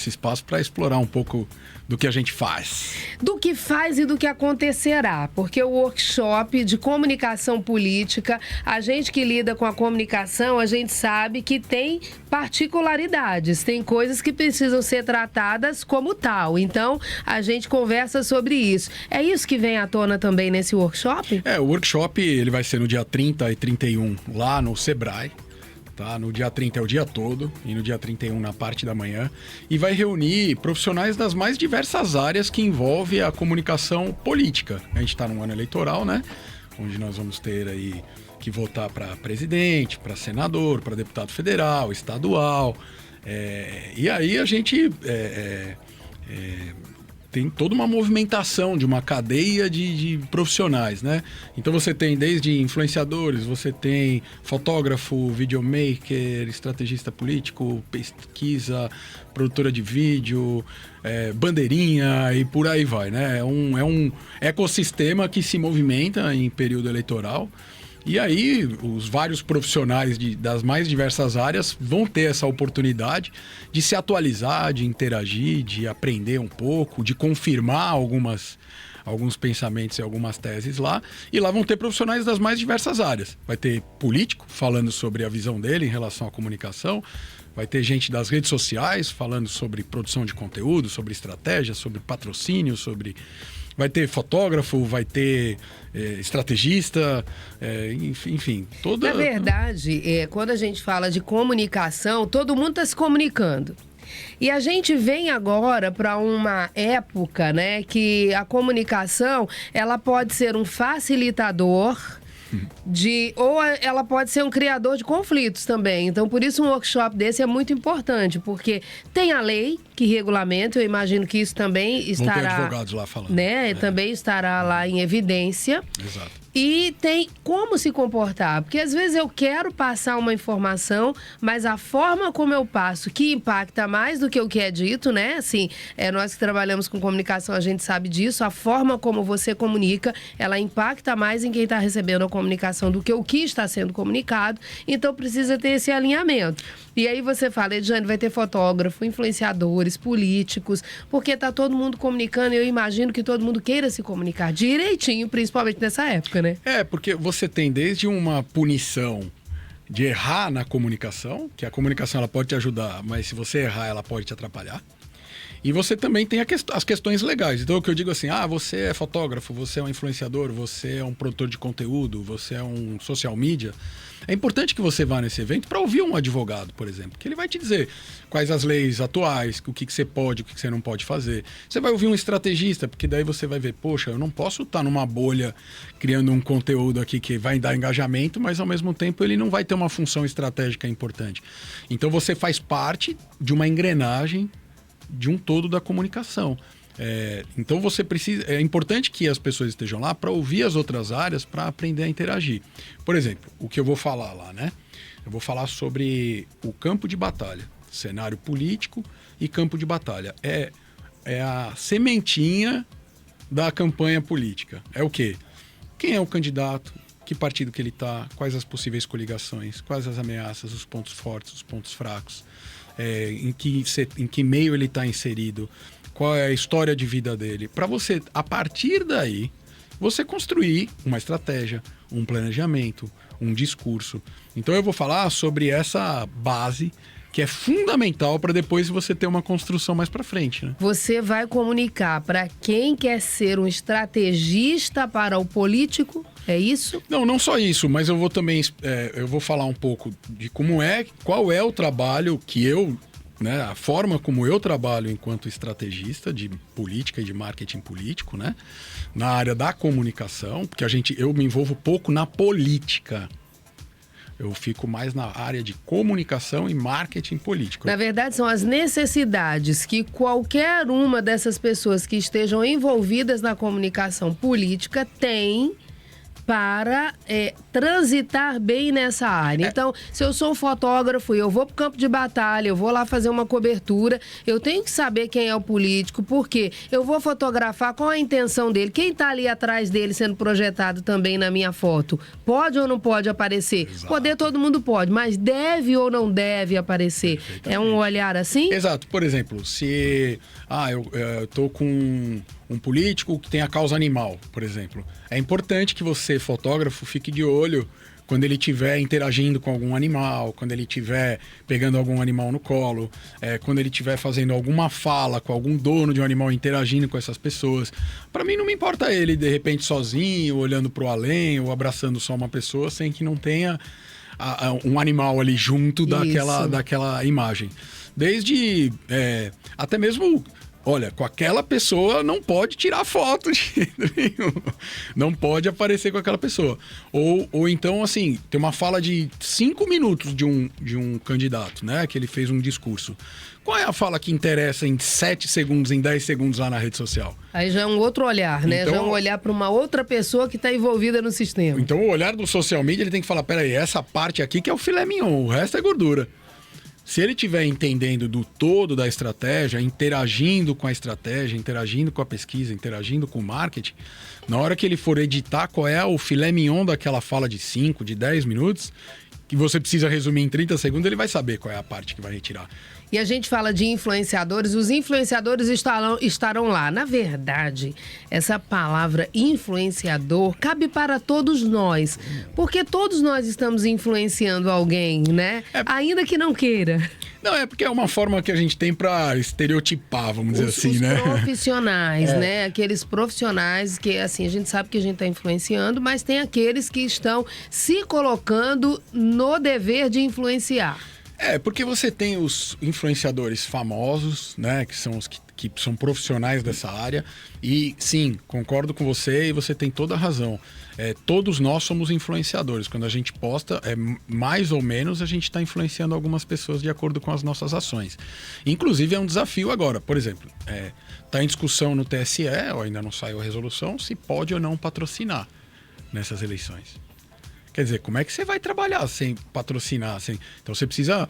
esse espaço para explorar um pouco do que a gente faz. Do que faz e do que acontecerá, porque o workshop de comunicação política, a gente que lida com a comunicação, a gente sabe que tem particularidades, tem coisas que precisam ser tratadas como tal. Então, a gente conversa sobre isso. É isso que vem à tona também nesse workshop? O workshop ele vai ser no dia 30 e 31 lá no Sebrae. Tá? No dia 30 é o dia todo e no dia 31 na parte da manhã. E vai reunir profissionais das mais diversas áreas que envolvem a comunicação política. A gente está num ano eleitoral, né? Onde nós vamos ter aí que votar para presidente, para senador, para deputado federal, estadual. E aí a gente tem toda uma movimentação de uma cadeia de profissionais, né? Então você tem desde influenciadores, você tem fotógrafo, videomaker, estrategista político, pesquisa, produtora de vídeo, bandeirinha e por aí vai, né? É um ecossistema que se movimenta em período eleitoral. E aí, os vários profissionais das mais diversas áreas vão ter essa oportunidade de se atualizar, de interagir, de aprender um pouco, de confirmar alguns pensamentos e algumas teses lá. E lá vão ter profissionais das mais diversas áreas. Vai ter político falando sobre a visão dele em relação à comunicação. Vai ter gente das redes sociais falando sobre produção de conteúdo, sobre estratégia, sobre patrocínio, vai ter fotógrafo, vai ter estrategista, enfim, toda... Na verdade, quando a gente fala de comunicação, todo mundo está se comunicando. E a gente vem agora para uma época, né, que a comunicação ela pode ser um facilitador ou ela pode ser um criador de conflitos também. Então, por isso um workshop desse é muito importante, porque tem a lei que regulamenta, eu imagino que isso também estará... Vão ter advogados lá falando. Né? Também estará lá em evidência. Exato. E tem como se comportar, porque às vezes eu quero passar uma informação, mas a forma como eu passo, que impacta mais do que o que é dito, né? Assim, nós que trabalhamos com comunicação, a gente sabe disso, a forma como você comunica, ela impacta mais em quem está recebendo a comunicação do que o que está sendo comunicado, então precisa ter esse alinhamento. E aí você fala, Ediane, vai ter fotógrafo, influenciadores, políticos, porque tá todo mundo comunicando e eu imagino que todo mundo queira se comunicar direitinho, principalmente nessa época, né? Porque você tem desde uma punição de errar na comunicação, que a comunicação ela pode te ajudar, mas se você errar, ela pode te atrapalhar. E você também tem as questões legais. Então, o que eu digo assim, você é fotógrafo, você é um influenciador, você é um produtor de conteúdo, você é um social media. É importante que você vá nesse evento para ouvir um advogado, por exemplo, que ele vai te dizer quais as leis atuais, o que você pode, o que você não pode fazer. Você vai ouvir um estrategista, porque daí você vai ver, poxa, eu não posso estar numa bolha criando um conteúdo aqui que vai dar engajamento, mas ao mesmo tempo ele não vai ter uma função estratégica importante. Então você faz parte de uma engrenagem de um todo da comunicação. Então você precisa. É importante que as pessoas estejam lá para ouvir as outras áreas, para aprender a interagir. Por exemplo, o que eu vou falar lá, né? Eu vou falar sobre o campo de batalha, cenário político e campo de batalha. É a sementinha da campanha política. É o quê? Quem é o candidato? Que partido que ele está? Quais as possíveis coligações? Quais as ameaças? Os pontos fortes, os pontos fracos? Em que meio ele está inserido? Qual é a história de vida dele? Para você, a partir daí, você construir uma estratégia, um planejamento, um discurso. Então eu vou falar sobre essa base que é fundamental para depois você ter uma construção mais para frente, né? Você vai comunicar para quem quer ser um estrategista para o político? É isso? Não só isso, mas eu vou também eu vou falar um pouco de qual é o trabalho que né, a forma como eu trabalho enquanto estrategista de política e de marketing político, né, na área da comunicação, porque eu me envolvo pouco na política. Eu fico mais na área de comunicação e marketing político. Na verdade, são as necessidades que qualquer uma dessas pessoas que estejam envolvidas na comunicação política tem para transitar bem nessa área. Então, se eu sou um fotógrafo e eu vou para o campo de batalha, eu vou lá fazer uma cobertura, eu tenho que saber quem é o político, porque eu vou fotografar, qual a intenção dele, quem está ali atrás dele sendo projetado também na minha foto. Pode ou não pode aparecer? Exato. Poder todo mundo pode, mas deve ou não deve aparecer? É um olhar assim? Exato. Por exemplo, se eu estou com um político que tem a causa animal, por exemplo. É importante que você, fotógrafo, fique de olho quando ele estiver interagindo com algum animal, quando ele estiver pegando algum animal no colo, quando ele estiver fazendo alguma fala com algum dono de um animal, interagindo com essas pessoas. Para mim, não me importa ele, de repente, sozinho, olhando para o além, ou abraçando só uma pessoa, sem que não tenha um animal ali junto daquela imagem. Desde até mesmo... Olha, com aquela pessoa não pode tirar foto de jeito nenhum. Não pode aparecer com aquela pessoa. Ou então, assim, tem uma fala de 5 minutos de um candidato, né? Que ele fez um discurso. Qual é a fala que interessa em 7 segundos, em 10 segundos lá na rede social? Aí já é um outro olhar, né? Então, já é um olhar para uma outra pessoa que está envolvida no sistema. Então, o olhar do social media, ele tem que falar, peraí, essa parte aqui que é o filé mignon, o resto é gordura. Se ele estiver entendendo do todo da estratégia, interagindo com a estratégia, interagindo com a pesquisa, interagindo com o marketing, na hora que ele for editar qual é o filé mignon daquela fala de 5, de 10 minutos, que você precisa resumir em 30 segundos, ele vai saber qual é a parte que vai retirar. E a gente fala de influenciadores, os influenciadores estarão lá. Na verdade, essa palavra influenciador cabe para todos nós, porque todos nós estamos influenciando alguém, né? Ainda que não queira. Não, é porque é uma forma que a gente tem para estereotipar, vamos dizer assim, né? Os profissionais, né? Aqueles profissionais que, assim, a gente sabe que a gente está influenciando, mas tem aqueles que estão se colocando no dever de influenciar. Porque você tem os influenciadores famosos, né? Que são os que são profissionais dessa área. E, sim, concordo com você e você tem toda a razão. Todos nós somos influenciadores. Quando a gente posta, mais ou menos, a gente está influenciando algumas pessoas de acordo com as nossas ações. Inclusive, é um desafio agora. Por exemplo, está em discussão no TSE, ou ainda não saiu a resolução, se pode ou não patrocinar nessas eleições. Quer dizer, como é que você vai trabalhar sem patrocinar? Então, você precisa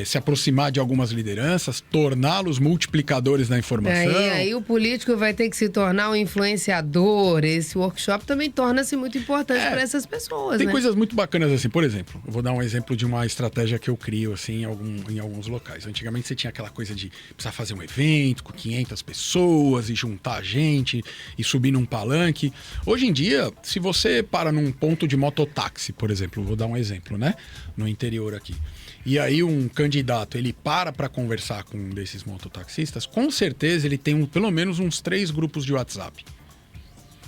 se aproximar de algumas lideranças, torná-los multiplicadores da informação. Aí o político vai ter que se tornar um influenciador. Esse workshop também torna-se muito importante para essas pessoas, Tem né? coisas muito bacanas assim. Por exemplo, eu vou dar um exemplo de uma estratégia que eu crio assim, em alguns locais. Antigamente, você tinha aquela coisa de precisar fazer um evento com 500 pessoas e juntar gente e subir num palanque. Hoje em dia, se você para num ponto de mototáxi, por exemplo, vou dar um exemplo, né? No interior aqui. E aí um candidato, ele para conversar com um desses mototaxistas, com certeza ele tem pelo menos uns 3 grupos de WhatsApp.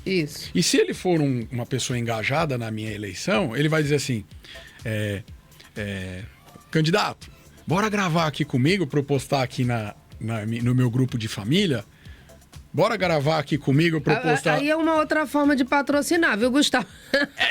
Isso. E se ele for uma pessoa engajada na minha eleição, ele vai dizer assim, candidato, bora gravar aqui comigo para eu postar aqui no meu grupo de família? Bora gravar aqui comigo para eu postar... Aí é uma outra forma de patrocinar, viu, Gustavo?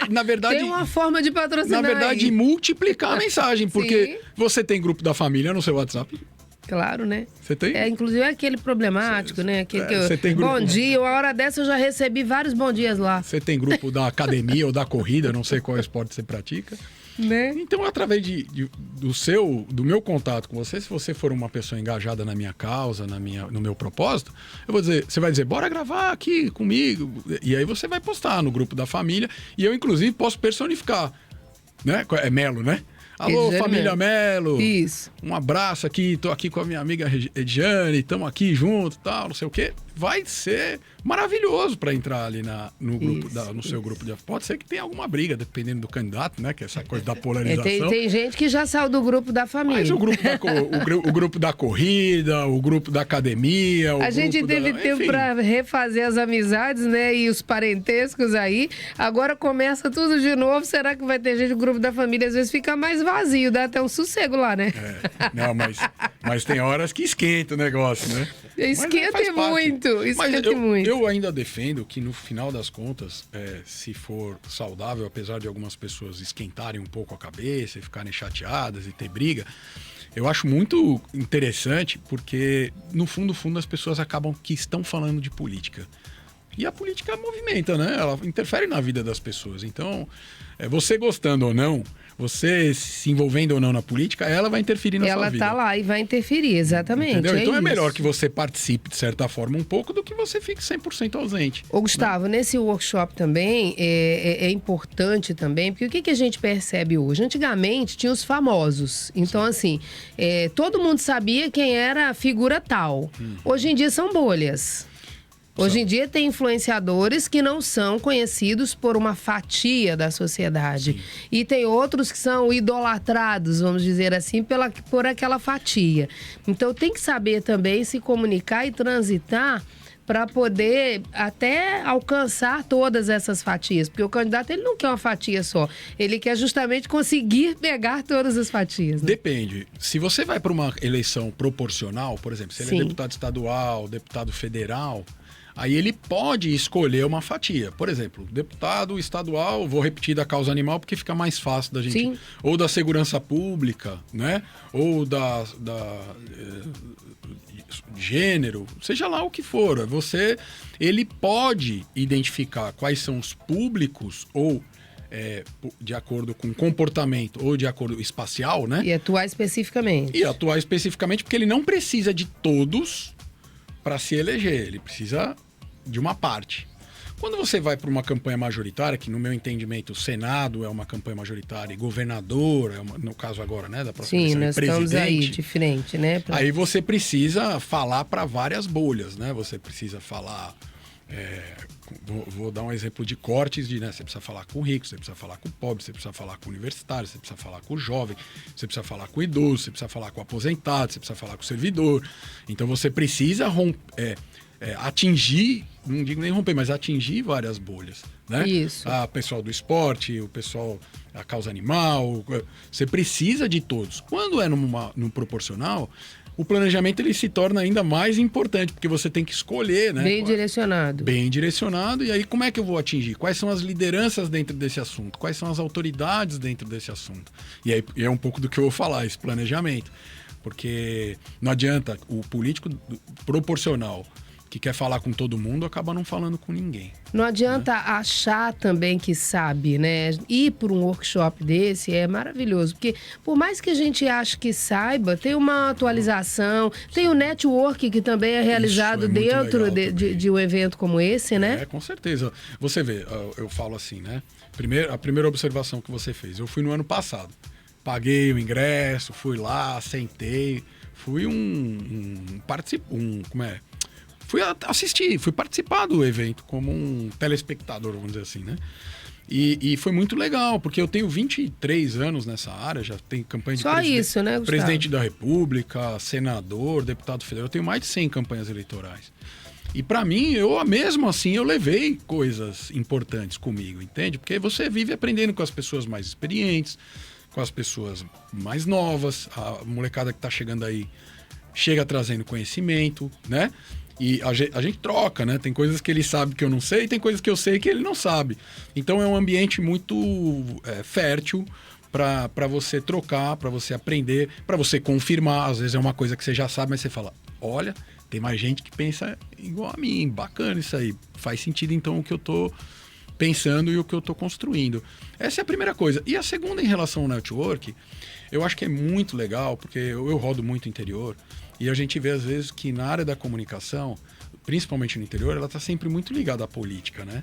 Na verdade... Tem uma forma de patrocinar. Na verdade, aí. multiplicar a mensagem, porque você tem grupo da família no seu WhatsApp? Claro, né? Você tem? Inclusive é aquele problemático, né? Você tem grupo... Bom dia, uma hora dessa eu já recebi vários bom dias lá. Você tem grupo da academia ou da corrida, não sei qual esporte você pratica. Né? Então, através do meu contato com você, se você for uma pessoa engajada na minha causa, no meu propósito, você vai dizer, bora gravar aqui comigo. E aí você vai postar no grupo da família. E eu, inclusive, posso personificar. Né? É Melo, né? Alô, família Melo. Isso. Um abraço aqui, tô aqui com a minha amiga Ediane, estamos aqui junto, tal, não sei o quê. Vai ser maravilhoso para entrar ali no seu grupo de... Pode ser que tenha alguma briga, dependendo do candidato, né? Que é essa coisa da polarização. Tem gente que já saiu do grupo da família. Mas o grupo da corrida, o grupo da academia... A gente teve tempo para refazer as amizades, né? E os parentescos aí. Agora começa tudo de novo. Será que vai ter gente do grupo da família? Às vezes fica mais vazio, dá até um sossego lá, né? Não, mas tem horas que esquenta o negócio, né? Esquenta muito, esquenta muito. Eu ainda defendo que, no final das contas, se for saudável, apesar de algumas pessoas esquentarem um pouco a cabeça e ficarem chateadas e ter briga, eu acho muito interessante porque, no fundo, as pessoas acabam que estão falando de política. E a política movimenta, né? Ela interfere na vida das pessoas. Então, você gostando ou não, você se envolvendo ou não na política, ela vai interferir na sua vida. Ela tá lá e vai interferir, exatamente. Entendeu? Então é melhor isso. que você participe, de certa forma, um pouco do que você fique 100% ausente. Ô, Gustavo, nesse workshop também é importante também, porque o que a gente percebe hoje? Antigamente tinha os famosos. Então, assim, todo mundo sabia quem era a figura tal. Hoje em dia são bolhas. Hoje em dia tem influenciadores que não são conhecidos por uma fatia da sociedade. Sim. E tem outros que são idolatrados, vamos dizer assim, por aquela fatia. Então tem que saber também se comunicar e transitar para poder até alcançar todas essas fatias. Porque o candidato ele não quer uma fatia só. Ele quer justamente conseguir pegar todas as fatias. Né? Depende. Se você vai para uma eleição proporcional, por exemplo, se ele é deputado estadual, deputado federal... Aí ele pode escolher uma fatia. Por exemplo, deputado estadual, vou repetir da causa animal porque fica mais fácil da gente... Sim. Ou da segurança pública, né? Ou da gênero, seja lá o que for. Ele pode identificar quais são os públicos ou... de acordo com comportamento ou de acordo espacial, né? E atuar especificamente. Porque ele não precisa de todos para se eleger, ele precisa de uma parte. Quando você vai para uma campanha majoritária, que no meu entendimento o Senado é uma campanha majoritária e governador, no caso agora, né, da próxima eleição, nós estamos aí de frente, né? Aí você precisa falar para várias bolhas, né? Você precisa falar... vou dar um exemplo de cortes né? Você precisa falar com o rico, você precisa falar com o pobre, você precisa falar com o universitário, você precisa falar com o jovem, você precisa falar com o idoso, você precisa falar com o aposentado, você precisa falar com o servidor. Então você precisa atingir, não digo nem romper, mas atingir várias bolhas, né? Isso. O pessoal do esporte, o pessoal da causa animal, você precisa de todos. Quando é no proporcional, o planejamento ele se torna ainda mais importante, porque você tem que escolher, né? Bem direcionado. Bem direcionado. E aí, como é que eu vou atingir? Quais são as lideranças dentro desse assunto? Quais são as autoridades dentro desse assunto? E aí é um pouco do que eu vou falar, esse planejamento. Porque não adianta o político proporcional que quer falar com todo mundo, acaba não falando com ninguém. Não adianta achar também que sabe, né? Ir para um workshop desse é maravilhoso, porque por mais que a gente ache que saiba, tem uma atualização, tem o network que também é realizado dentro de um evento como esse, né? Com certeza. Você vê, eu falo assim, né? A primeira observação que você fez, eu fui no ano passado, paguei o ingresso, fui lá, sentei, fui fui participar do evento como um telespectador, vamos dizer assim, né? E foi muito legal, porque eu tenho 23 anos nessa área, já tenho campanha de isso, né, Gustavo? Presidente da República, senador, deputado federal, eu tenho mais de 100 campanhas eleitorais. E para mim, mesmo assim, eu levei coisas importantes comigo, entende? Porque você vive aprendendo com as pessoas mais experientes, com as pessoas mais novas, a molecada que tá chegando aí chega trazendo conhecimento, né? E a gente troca, né? Tem coisas que ele sabe que eu não sei, tem coisas que eu sei que ele não sabe. Então é um ambiente muito fértil para você trocar, para você aprender, para você confirmar. Às vezes é uma coisa que você já sabe, mas você fala, olha, tem mais gente que pensa igual a mim, bacana isso aí. Faz sentido então o que eu tô pensando e o que eu tô construindo. Essa é a primeira coisa. E a segunda, em relação ao network, eu acho que é muito legal, porque eu rodo muito interior, e a gente vê, às vezes, que na área da comunicação, principalmente no interior, ela está sempre muito ligada à política, né?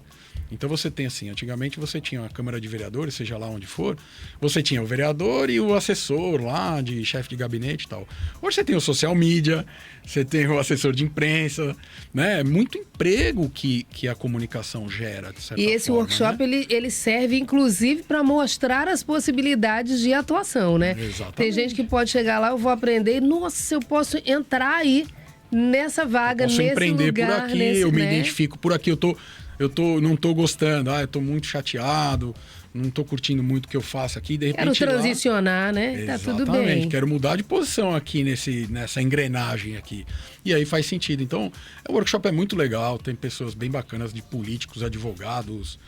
Então você tem assim, antigamente você tinha a Câmara de Vereadores, seja lá onde for, você tinha o vereador e o assessor lá, de chefe de gabinete e tal. Hoje você tem o social media, você tem o assessor de imprensa, né? É muito emprego que a comunicação gera, de certa forma. E esse workshop, né? ele serve, inclusive, para mostrar as possibilidades de atuação, né? Exatamente. Tem gente que pode chegar lá, eu vou aprender, nossa, eu posso entrar aí nessa vaga, nesse lugar. Eu posso empreender por aqui, eu me identifico por aqui, não tô gostando, eu tô muito chateado, não tô curtindo muito o que eu faço aqui, de repente... Quero transicionar, né? Exatamente, tá tudo bem. Quero mudar de posição aqui nessa engrenagem aqui. E aí faz sentido. Então, o workshop é muito legal, tem pessoas bem bacanas de políticos, advogados,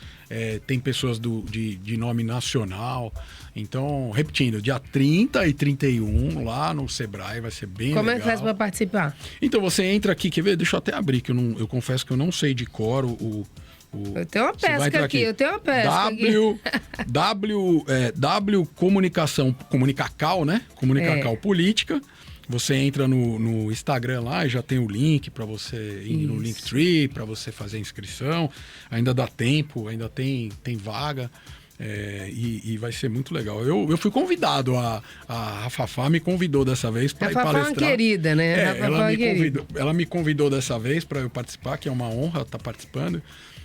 tem pessoas de nome nacional. Então, repetindo, dia 30 e 31 lá no Sebrae, vai ser bem legal. Como é que faz para participar? Então, você entra aqui, quer ver? Deixa eu até abrir, que eu confesso que eu não sei de cor eu tenho uma pesca aqui, eu tenho uma pesca W Comunicacal, né? Comunicacal Política. Você entra no Instagram lá e já tem o link para você ir no Linktree, para você fazer a inscrição. Ainda dá tempo, ainda tem vaga. E vai ser muito legal. Eu fui convidado, a Rafafá me convidou dessa vez para ir palestrar. Rafafá é uma querida, né? Ela me convidou dessa vez para eu participar, que é uma honra estar participando.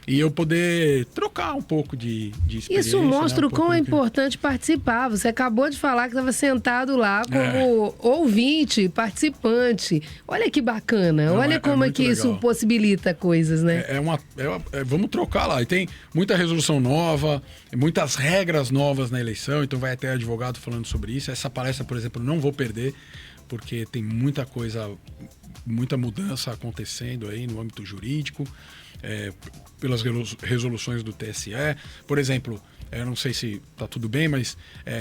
E eu poder trocar um pouco de experiência. Isso mostra o quão é importante participar. Você acabou de falar que estava sentado lá como ouvinte, participante. Olha que bacana. Olha como é que legal. Isso possibilita coisas, né? Vamos trocar lá. E tem muita resolução nova, muitas regras novas na eleição. Então vai até advogado falando sobre isso. Essa palestra, por exemplo, não vou perder, porque tem muita coisa, muita mudança acontecendo aí no âmbito jurídico. Pelas resoluções do TSE. Por exemplo, eu não sei se está tudo bem, mas,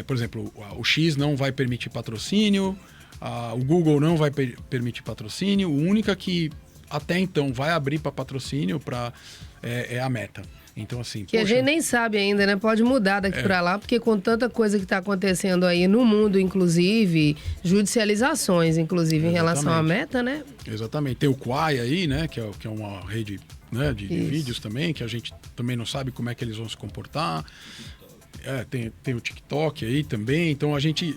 por exemplo, o X não vai permitir patrocínio, o Google não vai permitir patrocínio, o única que até então vai abrir para patrocínio é a Meta. Então, assim, que a gente nem sabe ainda, né? Pode mudar daqui para lá, porque com tanta coisa que está acontecendo aí no mundo, inclusive, judicializações, inclusive, em relação à Meta, né? Exatamente. Tem o Quai aí, né? Que é uma rede, né, de vídeos também, que a gente também não sabe como é que eles vão se comportar. Tem o TikTok aí também, então a gente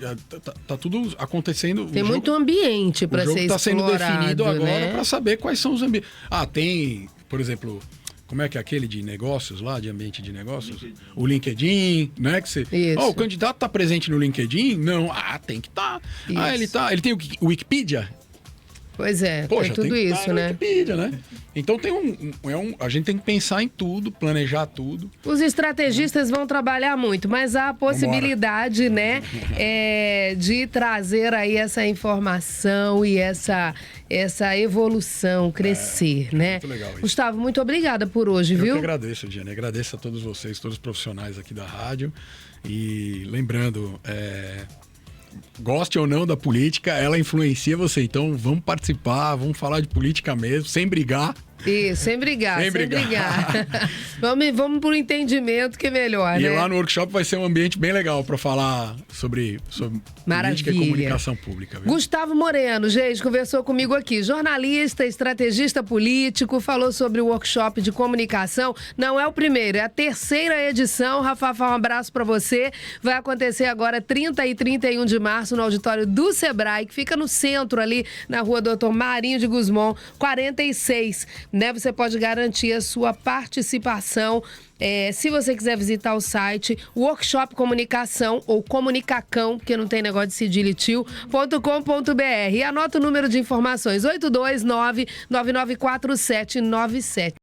tá tudo acontecendo. Tem muito ambiente para ser explorado. O jogo está sendo definido agora para saber quais são os ambientes. Tem, por exemplo, como é que é aquele de negócios lá, de ambiente de negócios? O LinkedIn, né? Que você... o candidato está presente no LinkedIn? Não, tem que estar. Ele tem o Wikipedia? Pois é, poxa, tem tudo tem isso, né? Wikipedia, né? Então a gente tem que pensar em tudo, planejar tudo. Os estrategistas vão trabalhar muito, mas há a possibilidade, né, de trazer aí essa informação e essa evolução, crescer, né? Muito legal isso. Gustavo, muito obrigada por hoje, viu? Eu que agradeço, Diane. Agradeço a todos vocês, todos os profissionais aqui da rádio. E lembrando, goste ou não da política, ela influencia você. Então, vamos participar, vamos falar de política mesmo, sem brigar. Isso, sem brigar. Vamos por entendimento que é melhor, né? E lá no workshop vai ser um ambiente bem legal para falar sobre política e comunicação pública. Viu? Gustavo Moreno, gente, conversou comigo aqui. Jornalista, estrategista político, falou sobre o workshop de comunicação. Não é o primeiro, é a terceira edição. Rafafá, um abraço para você. Vai acontecer agora 30 e 31 de março no auditório do Sebrae, que fica no centro ali, na rua Doutor Marinho de Guzmão, 46. Né? Você pode garantir a sua participação. Se você quiser visitar o site Workshop Comunicação ou Comunicacão, porque não tem negócio de cedilha e tio.com.br. E anota o número de informações: 829-994797.